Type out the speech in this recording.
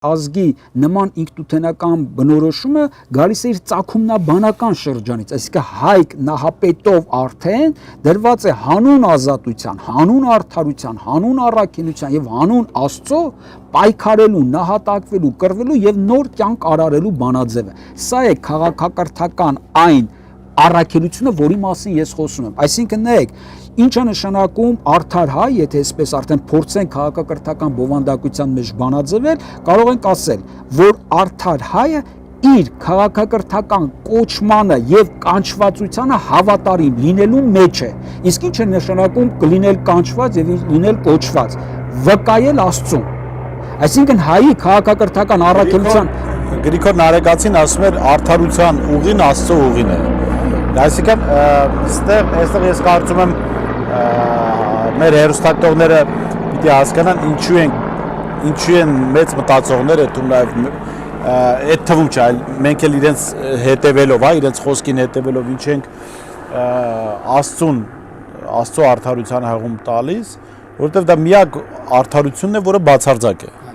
ազգի նման ինքնութենական բնորոշումը գալիս է իր ծագումնաբանական շրջանից, այսինքն հայք նահապետով արդեն դրված է հանուն ազատության, հանուն արդարության, հանուն առաքինության եւ հանուն Աստծո պայքարելու, նահատակվելու, կռվելու եւ նոր կյանք արարելու բանաձևը։ Սա է քաղաքակրթական այն առաքելությունը, որի մասին ես խոսում եմ։ Այսինքն նայեք, ինչ է նշանակում արդար հայ, եթե այսպես արդեն փորձենք քաղաքակրթական բովանդակության մեջ բանաձևել, կարող ենք ասել, որ արդար հայը իր քաղաքակրթական կոչմանը եւ կանչվածությանը հավատարիմ լինելու մեջ է։ Իսկ ինչ է նշանակում կլինել կանչված եւ լինել կոչված, վկայել Աստծուն։ Այսինքն հայի քաղաքակրթական առաքելության Գրիգոր Նարեկացին ասում էր արդարության ուղին Աստծո ուղին է։ Այսինքն այստեղ ես կարծում եմ մեր հերոստատողները պիտի հասկանան ինչու են մեծ մտածողները դու նաև այդ թվում չէ, այլ մենք էլ իրենց հետևելով, իրենց խոսքին հետևելով ինչ ենք Աստծո արդարության հղում տալիս, որովհետև դա միակ արդարությունն է, որը բացարձակ է։